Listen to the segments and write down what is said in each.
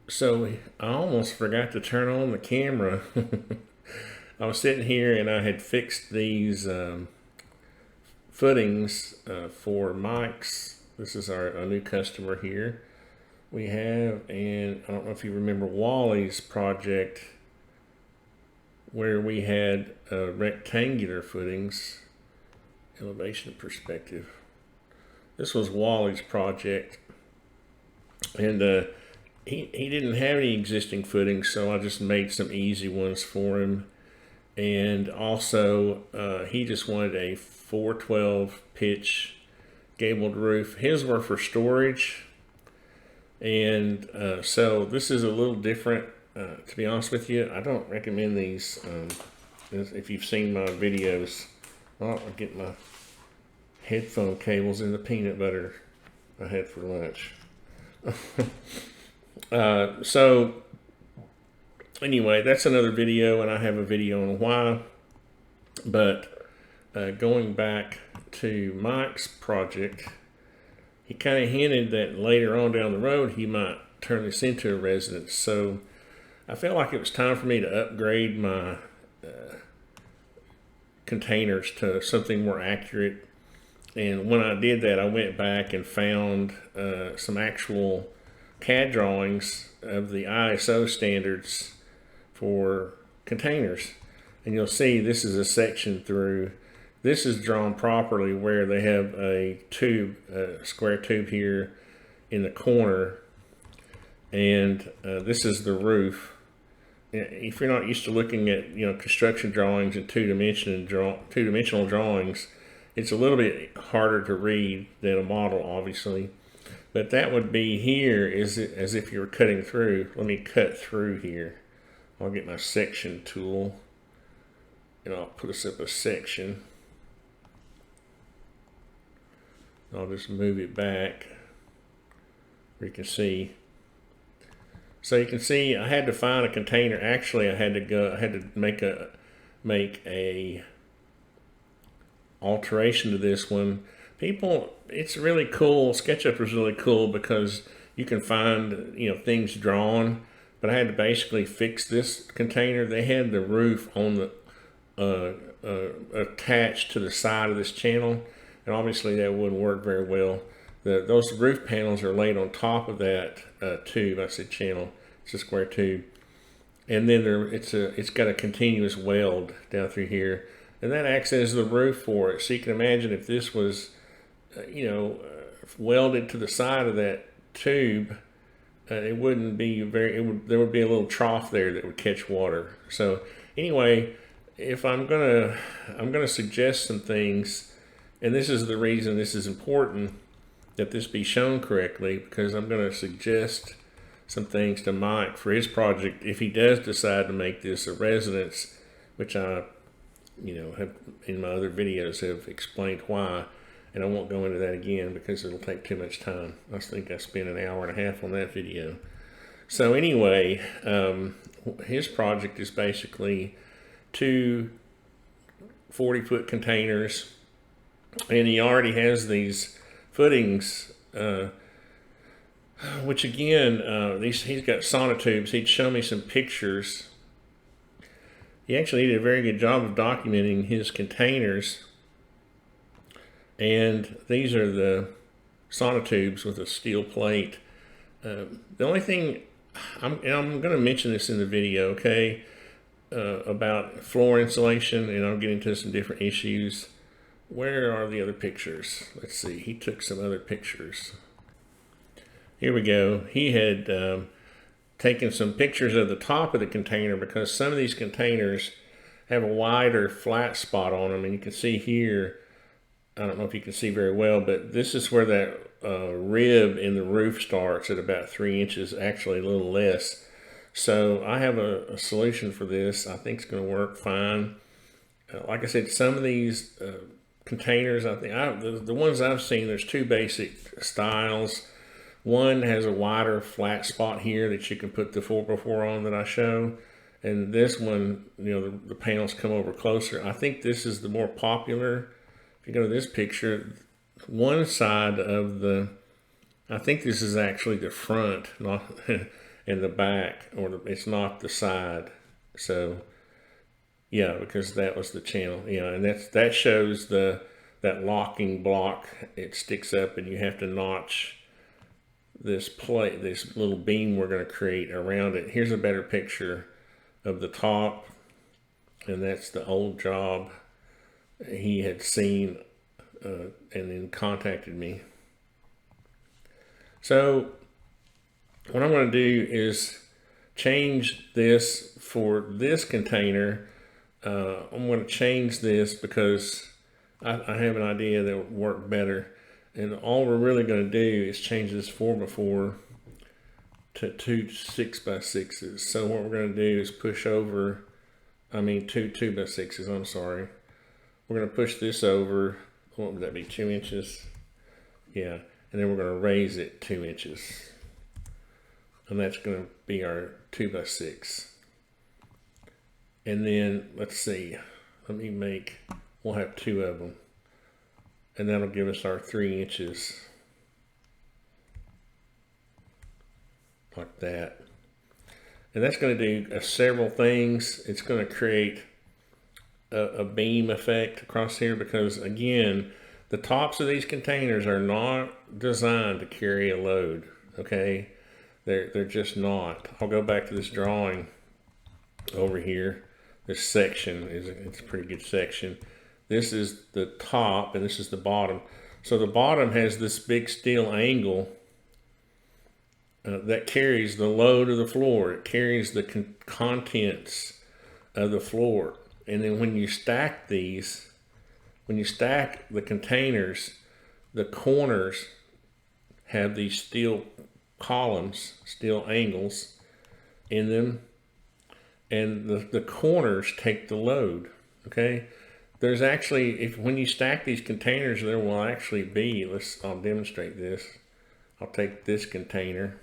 So I almost forgot to turn on the camera. I was sitting here and I had fixed these footings for mics. This is a new customer here we have, and I don't know if you remember Wally's project where we had rectangular footings, elevation perspective. This was Wally's project, and he didn't have any existing footings, so I just made some easy ones for him. And also, he just wanted a 412 pitch gabled roof. His were for storage, and so this is a little different. To be honest with you, I don't recommend these. If you've seen my videos, I'll get my headphone cables in the peanut butter I had for lunch. So anyway, that's another video, and I have a video on why. But going back to Mike's project, he kind of hinted that later on down the road he might turn this into a residence. So I felt like it was time for me to upgrade my containers to something more accurate. And when I did that, I went back and found some actual CAD drawings of the ISO standards for containers. And you'll see this is a section through. This is drawn properly where they have a tube, a square tube here in the corner. And this is the roof. If you're not used to looking at construction drawings and two-dimensional drawings, it's a little bit harder to read than a model, obviously. But that would be here as if you were cutting through. Let me cut through here. I'll get my section tool and I'll put us up a section. I'll just move it back where you can see. So you can see I had to find a container. Actually, I had to make a alteration to this one. People, it's really cool. SketchUp is really cool because you can find things drawn. But I had to basically fix this container. They had the roof on the attached to the side of this channel, and obviously that wouldn't work very well. Those roof panels are laid on top of that tube. I said channel. It's a square tube, and then it's got a continuous weld down through here, and that acts as the roof for it. So you can imagine if this was, welded to the side of that tube, it wouldn't be there would be a little trough there that would catch water. So anyway, if I'm gonna suggest some things, and this is the reason this is important that this be shown correctly, because I'm going to suggest some things to Mike for his project if he does decide to make this a residence, which I have in my other videos have explained why, and I won't go into that again because it'll take too much time. I think I spent an hour and a half on that video. So anyway, his project is basically two 40-foot containers, and he already has these footings, which again, he's got sonotubes. He'd show me some pictures. He actually did a very good job of documenting his containers. And these are the sonotubes with a steel plate. The only thing, I'm going to mention this in the video, okay, about floor insulation, and I'll get into some different issues. Where are the other pictures? Let's see, he took some other pictures. Here we go. He had taken some pictures of the top of the container because some of these containers have a wider flat spot on them, and you can see here, I don't know if you can see very well, but this is where that rib in the roof starts at about 3 inches, actually a little less. So I have a solution for this. I think it's going to work fine. Like I said, some of these containers, I think the ones I've seen, there's two basic styles. One has a wider flat spot here that you can put the 4x4 on that I show, and this one, the panels come over closer. I think this is the more popular. If you go to this picture, one side of I think this is actually the front, and the back, or it's not the side. So yeah, because that was the channel. Yeah, and that shows that locking block. It sticks up, and you have to notch this plate, this little beam we're going to create around it. Here's a better picture of the top, and that's the old job he had seen, and then contacted me. So what I'm going to do is change this for this container. I'm going to change this because I have an idea that would work better. And all we're really going to do is change this 4x4 to 2 6x6s. So what we're going to do is push over, two 2x6s, I'm sorry. We're going to push this over, what would that be, 2 inches? Yeah, and then we're going to raise it 2 inches. And that's going to be our 2x6. And then, let's see, we'll have 2 of them. And that'll give us our 3 inches. Like that. And that's going to do several things. It's going to create a beam effect across here because, again, the tops of these containers are not designed to carry a load, okay? They're just not. I'll go back to this drawing over here. This section it's a pretty good section. This is the top and this is the bottom. So the bottom has this big steel angle that carries the load of the floor. It carries the contents of the floor. And then when you stack these, when you stack the containers, the corners have these steel columns, steel angles in them, and the corners take the load, okay? There's actually, when you stack these containers, there will actually be, I'll demonstrate this. I'll take this container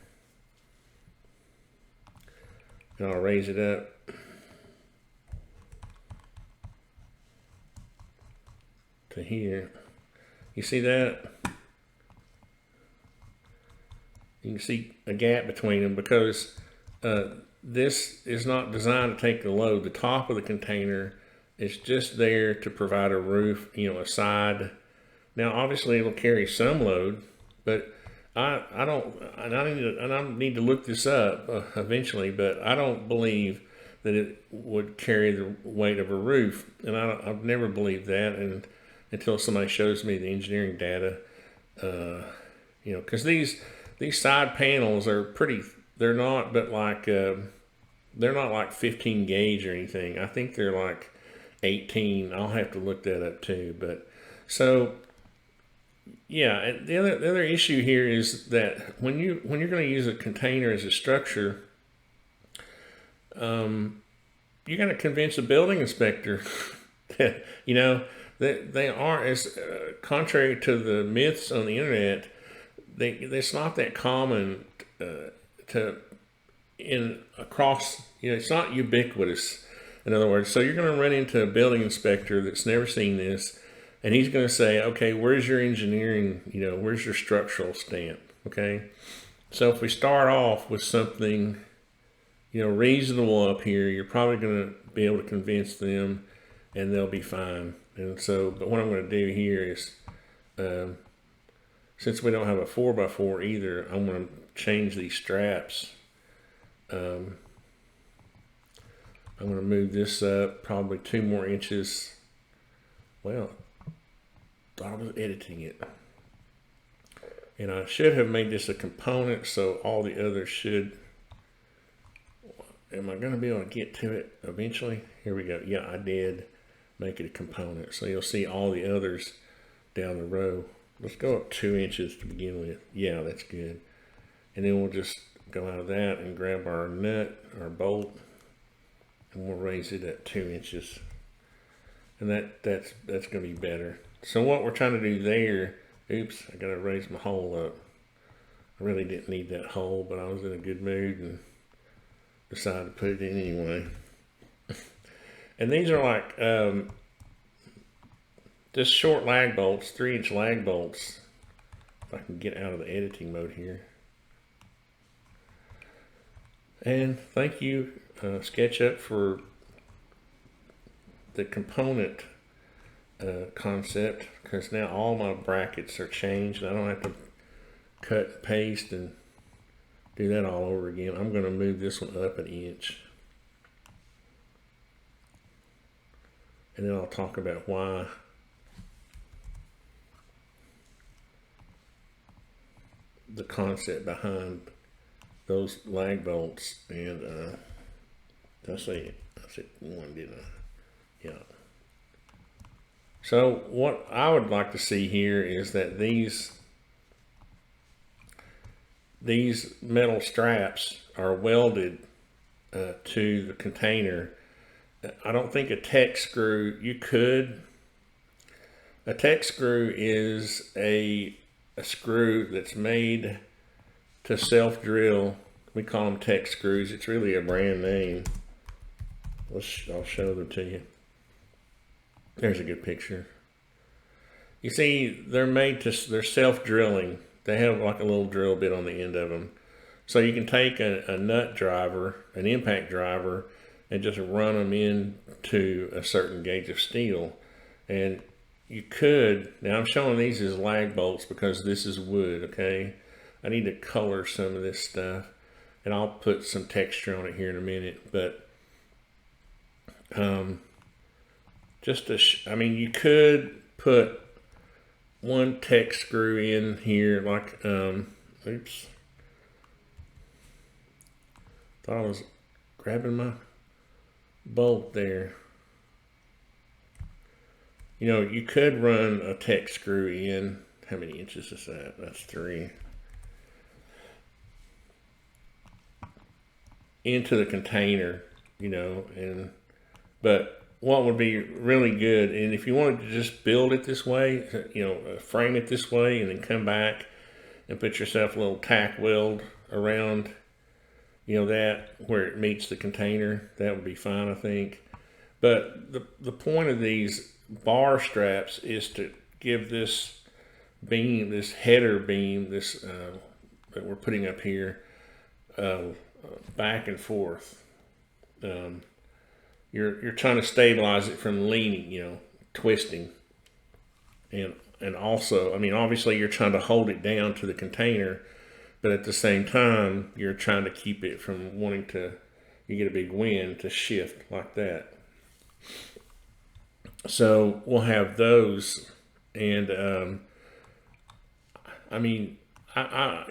and I'll raise it up. To here. You see that? You can see a gap between them because this is not designed to take the load. The top of the container is just there to provide a roof, a side. Now, obviously, it'll carry some load, but I need to look this up eventually, but I don't believe that it would carry the weight of a roof, and I've never believed that, and until somebody shows me the engineering data, because these side panels are pretty. They're not like 15 gauge or anything. I think they're like 18. I'll have to look that up too. But so yeah, and the other issue here is that when you're going to use a container as a structure, you're going to convince a building inspector that they aren't as contrary to the myths on the internet. It's not that common it's not ubiquitous, in other words. So you're going to run into a building inspector that's never seen this, and he's going to say, okay, where's your engineering, where's your structural stamp, okay? So if we start off with something, reasonable up here, you're probably going to be able to convince them, and they'll be fine. And so, but what I'm going to do here is, since we don't have a 4x4 either, I'm going to change these straps. I'm going to move this up probably 2 more inches. Well, I was editing it. And I should have made this a component, so all the others should. Am I going to be able to get to it eventually? Here we go. Yeah, I did make it a component. So you'll see all the others down the row. Let's go up 2 inches to begin with. Yeah, that's good. And then we'll just go out of that and grab our nut, our bolt, and we'll raise it at 2 inches. And that's going to be better. So what we're trying to do there, oops, I got to raise my hole up. I really didn't need that hole, but I was in a good mood and decided to put it in anyway. And these are like just short lag bolts, 3-inch lag bolts. If I can get out of the editing mode here. And thank you, SketchUp, for the component concept, because now all my brackets are changed. I don't have to cut and paste and do that all over again. I'm going to move this one up an inch. And then I'll talk about why the concept behind those lag bolts. And I said one, didn't I? Yeah. So what I would like to see here is that these metal straps are welded to the container. I don't think a tech screw, you could. A tech screw is a screw that's made to self-drill. We call them tech screws. It's really a brand name. I'll show them to you. There's a good picture. You see, they're made to, they're self-drilling. They have like a little drill bit on the end of them. So you can take a nut driver, an impact driver, and just run them into a certain gauge of steel. And you could, now I'm showing these as lag bolts because this is wood, okay? I need to color some of this stuff, and I'll put some texture on it here in a minute. But just to, I mean, you could put one tech screw in here, like, oops. Thought I was grabbing my bolt there. You know, you could run a tech screw in. How many inches is that? That's 3. Into the container, you know, but what would be really good, and if you wanted to just build it this way, you know, frame it this way and then come back and put yourself a little tack weld around, you know, that where it meets the container, that would be fine, I think. But the point of these bar straps is to give this beam, this header beam, this that we're putting up here, back and forth. You're trying to stabilize it from leaning, you know, twisting, and also, I mean, obviously you're trying to hold it down to the container, but at the same time you're trying to keep it from wanting to, you get a big wind to shift like that. So we'll have those, and I mean, a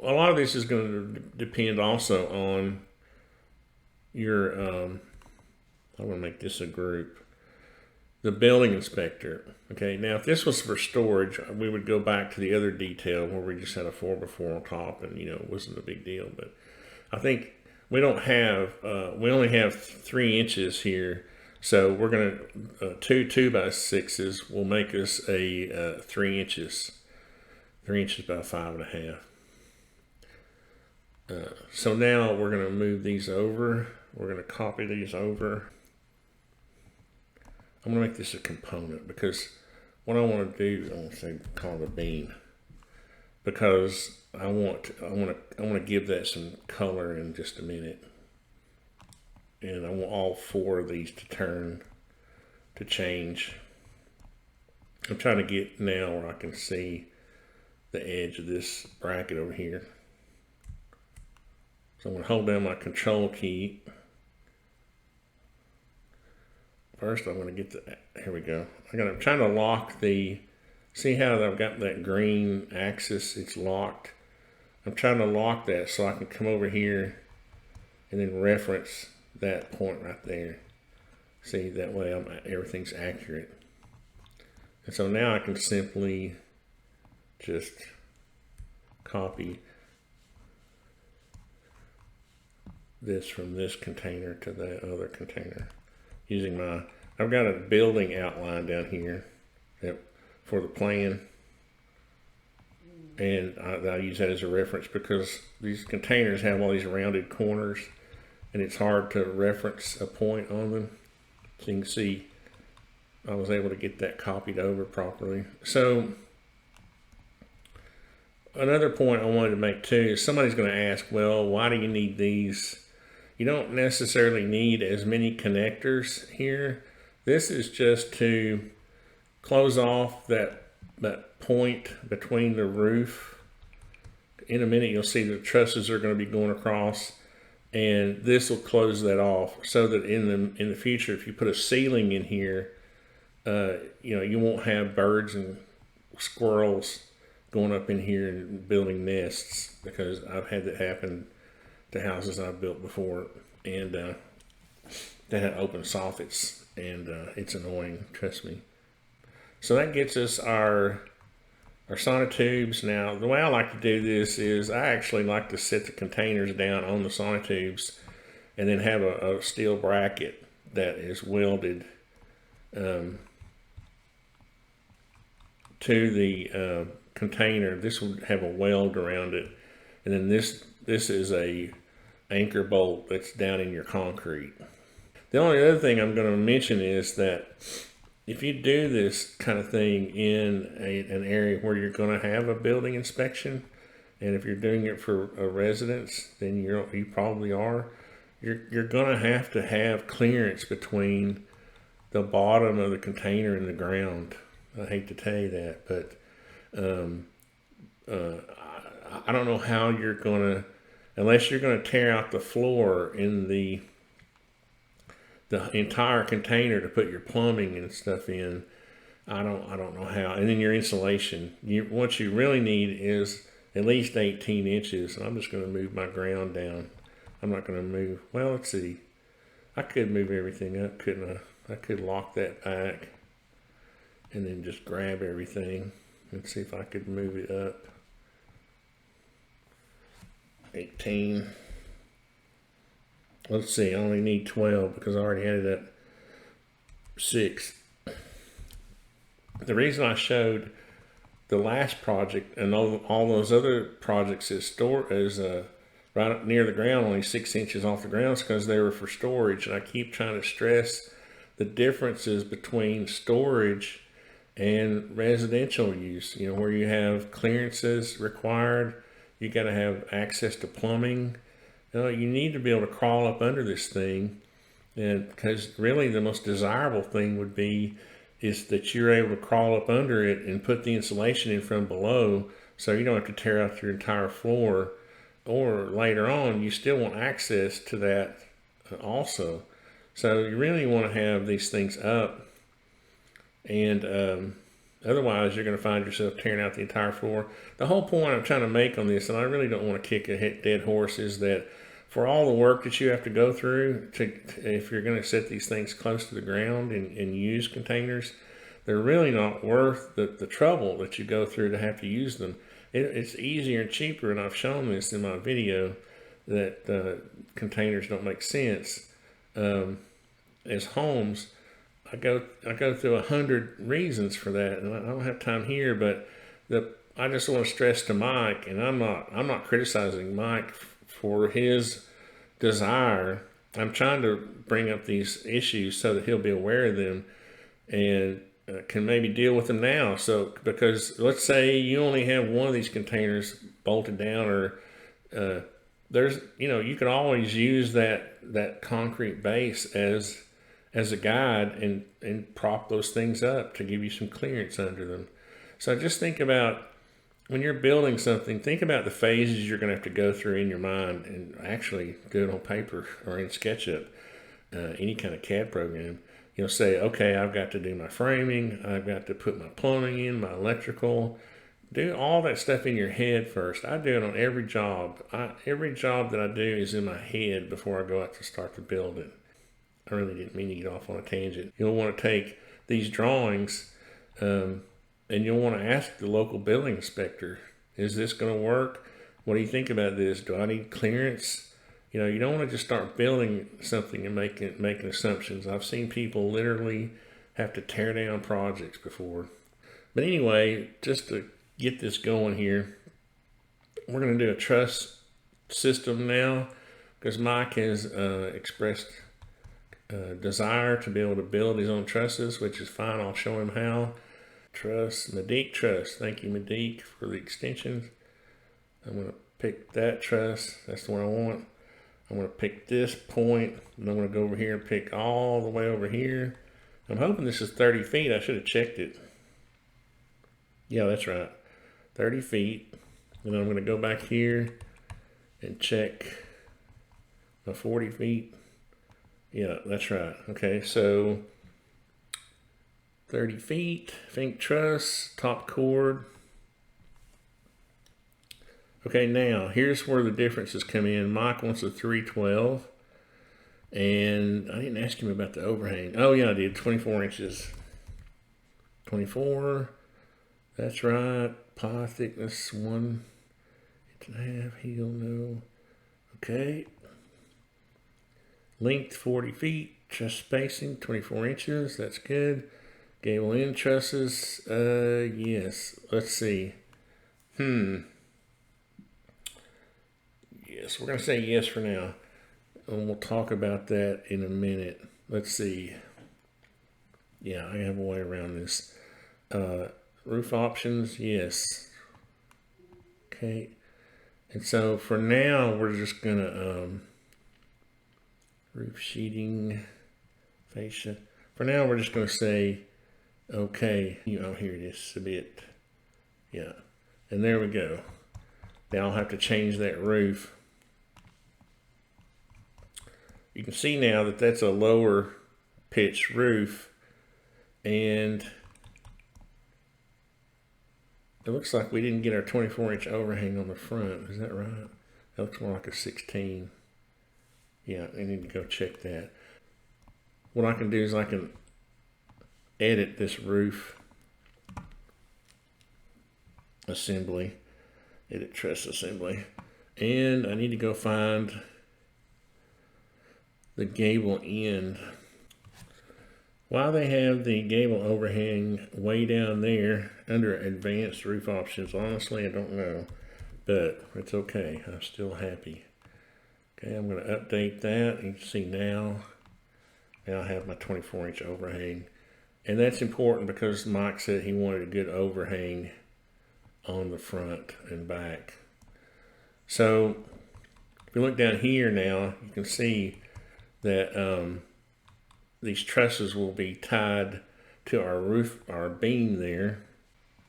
lot of this is going to depend also on your, I'm going to make this a group, the building inspector. Okay, now if this was for storage, we would go back to the other detail where we just had a 4x4 on top, and, you know, it wasn't a big deal. But I think we don't have, we only have 3 inches here. So we're going to, 2 2x6s will make us a 3 inches. 3 inches by 5.5. So now we're going to move these over. We're going to copy these over. I'm going to make this a component because what I want to do, I want to say call it a beam, because I want to give that some color in just a minute. And I want all 4 of these to change. I'm trying to get now where I can see the edge of this bracket over here. So I'm going to hold down my control key. First, I'm going to get the, here we go. I'm trying to lock the, see how I've got that green axis, it's locked. I'm trying to lock that so I can come over here and then reference that point right there. See, that way everything's accurate. And so now I can simply just copy this from this container to that other container using my, I've got a building outline down here for the plan, and I use that as a reference because these containers have all these rounded corners and it's hard to reference a point on them. So you can see I was able to get that copied over properly. So another point I wanted to make too is somebody's going to ask, well, why do you need these? You don't necessarily need as many connectors here. This is just to close off that point between the roof. In a minute, you'll see the trusses are going to be going across, and this will close that off so that in the future, if you put a ceiling in here, you won't have birds and squirrels going up in here and building nests, because I've had that happen to houses I've built before, and they had open soffits, and it's annoying, trust me. So that gets us our sonotubes. Now, the way I like to do this is I actually like to set the containers down on the sonotubes and then have a steel bracket that is welded to the container. This would have a weld around it, and then this is a anchor bolt that's down in your concrete. The only other thing I'm going to mention is that if you do this kind of thing in an area where you're going to have a building inspection, and if you're doing it for a residence, then you probably are, you're going to have clearance between the bottom of the container and the ground. I hate to tell you that, but I don't know how you're going to, unless you're going to tear out the floor in the entire container to put your plumbing and stuff in. I don't know how. And then your insulation. What you really need is at least 18 inches. And I'm just going to move my ground down. I'm not going to move. Well, let's see. I could move everything up, couldn't I? I could lock that back and then just grab everything and see if I could move it up. 18. Let's see, I only need 12 because I already added up 6. The reason I showed the last project and all those other projects is right up near the ground, only 6 inches off the ground, is because they were for storage. And I keep trying to stress the differences between storage and residential use. You know, where you have clearances required, you got to have access to plumbing. You need to be able to crawl up under this thing, and because really the most desirable thing would be is that you're able to crawl up under it and put the insulation in from below, so you don't have to tear out your entire floor, or later on you still want access to that also. So you really want to have these things up, and otherwise you're going to find yourself tearing out the entire floor. The whole point I'm trying to make on this, and I really don't want to kick a dead horse, is that for all the work that you have to go through if you're going to set these things close to the ground and use containers, they're really not worth the trouble that you go through to have to use them. It's easier and cheaper, and I've shown this in my video, that containers don't make sense. As homes, I go through 100 reasons for that, and I don't have time here, but I just want to stress to Mike, and I'm not criticizing Mike for his desire. I'm trying to bring up these issues so that he'll be aware of them and can maybe deal with them now. So, because let's say you only have one of these containers bolted down, or there's, you can always use that concrete base as a guide and prop those things up to give you some clearance under them. So just think about, when you're building something, think about the phases you're going to have to go through in your mind, and actually do it on paper or in SketchUp, any kind of CAD program. You'll say, okay, I've got to do my framing, I've got to put my plumbing in, my electrical. Do all that stuff in your head first. I do it on every job. Every job that I do is in my head before I go out to start to build it. I really didn't mean to get off on a tangent. You'll want to take these drawings, and you'll want to ask the local building inspector, is this going to work? What do you think about this? Do I need clearance? You don't want to just start building something and making assumptions. I've seen people literally have to tear down projects before. But anyway, just to get this going here, we're going to do a truss system now, because Mike has expressed desire to be able to build his own trusses, which is fine. I'll show him how. Truss, Medique Truss. Thank you, Medique, for the extensions. I'm going to pick that truss. That's the one I want. I'm going to pick this point, and I'm going to go over here and pick all the way over here. I'm hoping this is 30 feet. I should have checked it. Yeah, that's right. 30 feet. And I'm going to go back here and check my 40 feet. Yeah, that's right. Okay, so 30 feet, fink truss, top cord. Okay, now here's where the differences come in. Mike wants a 312, and I didn't ask him about the overhang. Oh yeah, I did. 24 inches. 24. That's right. Pie thickness 1.5. Heel no. Okay. Length 40 feet. Truss spacing 24 inches. That's good. Gable end trusses. Yes. Let's see. Yes, we're going to say yes for now. And we'll talk about that in a minute. Let's see. Yeah, I have a way around this. Roof options, yes. Okay. And so for now, we're just going to roof sheeting, fascia. For now, we're just going to say, okay. Oh, here it is a bit. Yeah. And there we go. Now I'll have to change that roof. You can see now that that's a lower pitch roof, and it looks like we didn't get our 24-inch overhang on the front. Is that right? That looks more like a 16. Yeah, I need to go check that. What I can do is I can edit this roof assembly, edit truss assembly, and I need to go find the gable end. Why they have the gable overhang way down there under advanced roof options, honestly, I don't know, but it's okay. I'm still happy. Okay, I'm going to update that. You can see now I have my 24-inch overhang. And that's important because Mike said he wanted a good overhang on the front and back. So if you look down here now, you can see that these trusses will be tied to our roof, our beam there.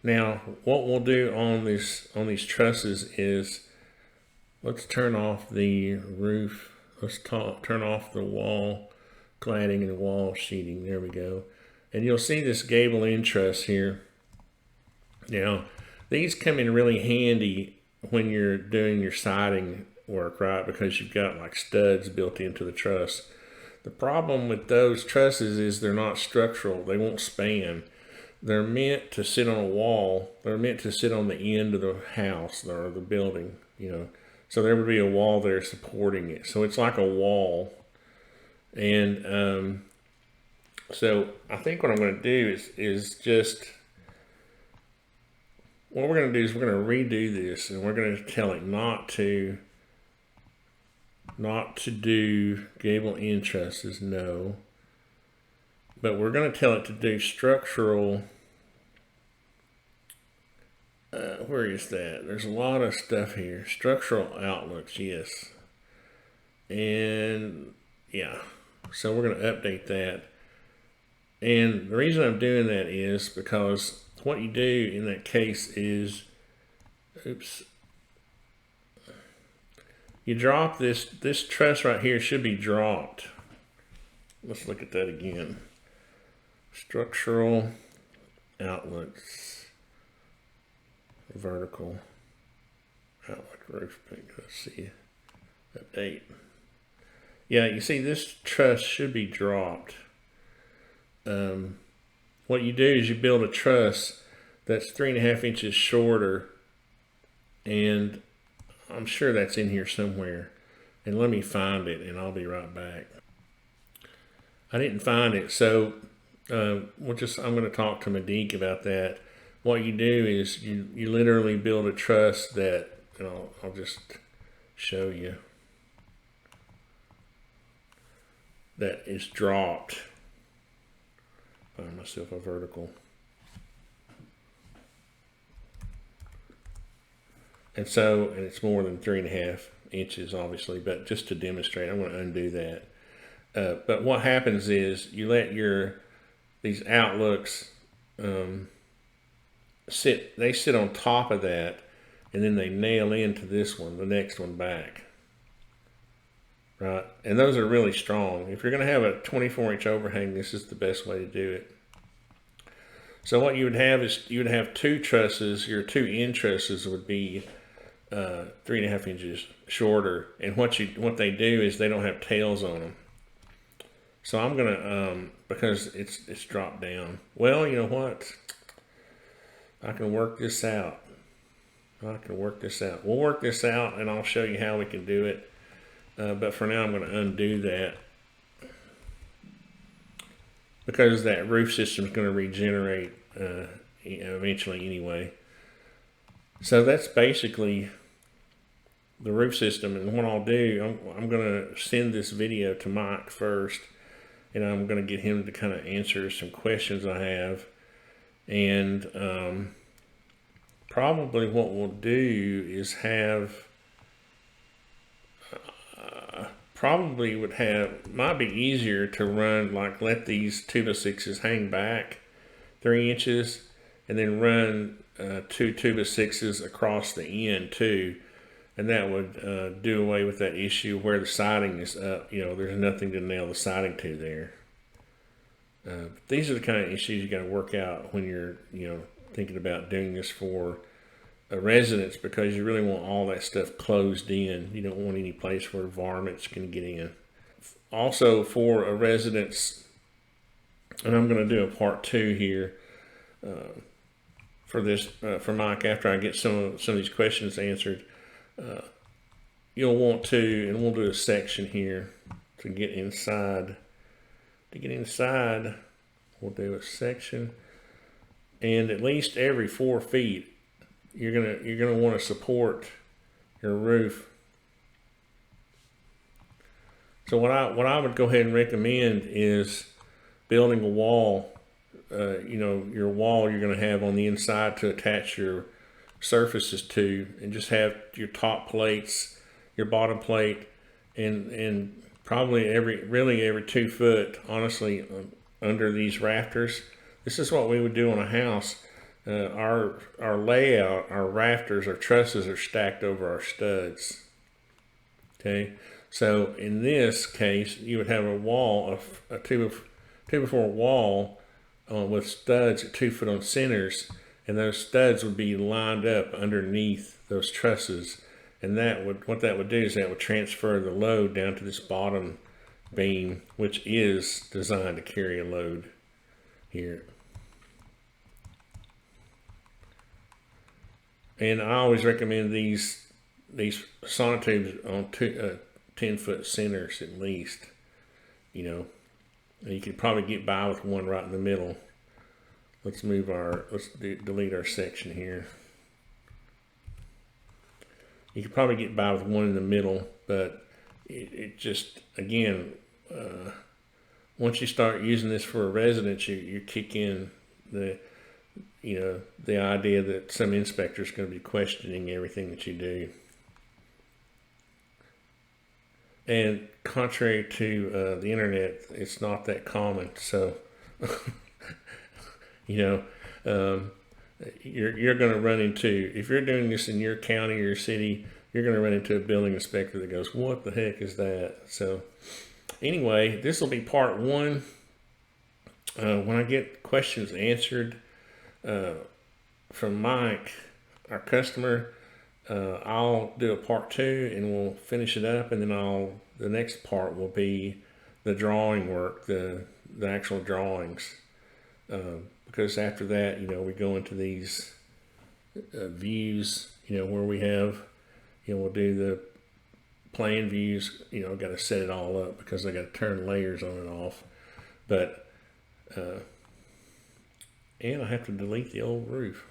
Now, what we'll do on these trusses is, let's turn off the roof. Let's turn off the wall cladding and wall sheeting. There we go. And you'll see this gable end truss here. Now, these come in really handy when you're doing your siding work, right? Because you've got like studs built into the truss. The problem with those trusses is they're not structural. They won't span. They're meant to sit on a wall. They're meant to sit on the end of the house or the building, you know. So there would be a wall there supporting it. So it's like a wall. And so I think what I'm going to do is just, what we're going to do is we're going to redo this, and we're going to tell it not to do gable end trusses, no. But we're going to tell it to do structural, where is that? There's a lot of stuff here. Structural outlooks, yes. And yeah, so we're going to update that. And the reason I'm doing that is because what you do in that case is, oops, you drop this truss right here should be dropped. Let's look at that again. Structural outlooks, vertical outlook roof peak. Let's see, update. Yeah, you see this truss should be dropped. What you do is you build a truss that's 3.5 inches shorter, and I'm sure that's in here somewhere. And let me find it, and I'll be right back. I didn't find it, so I'm going to talk to Madiq about that. What you do is you literally build a truss that, and I'll just show you, that is dropped. Find myself a vertical. And it's more than 3.5 inches, obviously, but just to demonstrate, I'm going to undo that. But what happens is you let these outlooks sit on top of that, and then they nail into this one, the next one back. Right? And those are really strong. If you're going to have a 24-inch overhang, this is the best way to do it. So what you would have is you would have 2 trusses. Your 2 end trusses would be 3.5 inches shorter. And what they do is they don't have tails on them. So I'm gonna because it's dropped down. Well, you know what? I can work this out. We'll work this out, and I'll show you how we can do it. But for now, I'm going to undo that because that roof system is going to regenerate eventually anyway. So that's basically the roof system. And what I'll do, I'm going to send this video to Mike first, and I'm going to get him to kind of answer some questions I have. And probably what we'll do is might be easier to run, like let these 2x6s hang back 3 inches and then run 2 2x6s across the end too. And that would do away with that issue where the siding is up. You know, there's nothing to nail the siding to there. These are the kind of issues you got to work out when you're, thinking about doing this for a residence, because you really want all that stuff closed in. You don't want any place where varmints can get in. Also, for a residence, and I'm going to do a part 2 here for this for Mike after I get some of these questions answered. You'll want to, and we'll do a section here to get inside. We'll do a section, and at least every 4 feet, you're gonna want to support your roof. So what I would go ahead and recommend is building a wall. Your wall you're going to have on the inside to attach your surfaces to, and just have your top plates, your bottom plate, and probably every 2 foot, honestly, under these rafters. This is what we would do on a house. Our layout, our rafters, our trusses are stacked over our studs. Okay, so in this case, you would have a wall, a 2x4 wall with studs at 2 foot on centers, and those studs would be lined up underneath those trusses. And what that would do is that would transfer the load down to this bottom beam, which is designed to carry a load here. And I always recommend these sonotubes on 10 foot centers at least. And you could probably get by with one right in the middle. Let's delete our section here. You could probably get by with one in the middle, but it just, again, once you start using this for a residence, you kick in the idea that some inspector is going to be questioning everything that you do. And contrary to the internet, it's not that common. So, you're going to run into, if you're doing this in your county or your city, you're going to run into a building inspector that goes, "What the heck is that?" So, anyway, this will be part 1. When I get questions answered from Mike, our customer, I'll do a part 2 and we'll finish it up, and then the next part will be the drawing work, the actual drawings, because after that, we go into these views, where we have, we'll do the plan views. I've got to set it all up because I got to turn layers on and off, but and I have to delete the old roof.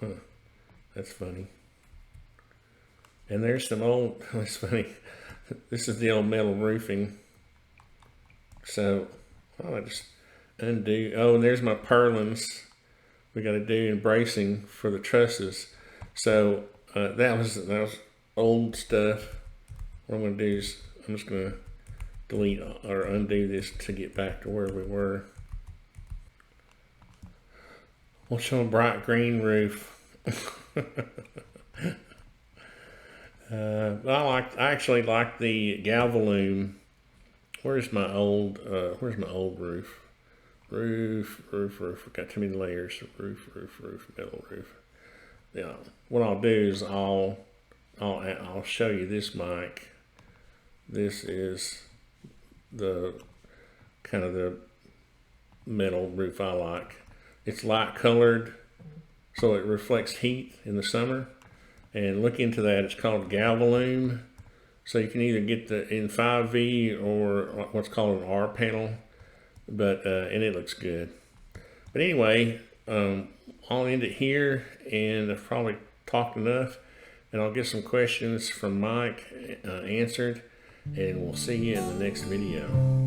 That's funny. And there's some old, that's funny. This is the old metal roofing. So I just undo. Oh, and there's my purlins. We got to do in bracing for the trusses. So that was old stuff. What I'm going to do is I'm just going to delete or undo this to get back to where we were. We'll show a bright green roof. I actually like the Galvalume. Where's my old roof? Roof. Got too many layers. Roof, metal roof. Yeah. What I'll do is I'll show you this mic. This is the kind of the metal roof I like. It's light colored, so it reflects heat in the summer. And look into that. It's called Galvalume. So you can either get the in 5V or what's called an R panel, but and it looks good. But anyway, I'll end it here, and I've probably talked enough, and I'll get some questions from Mike answered, and we'll see you in the next video.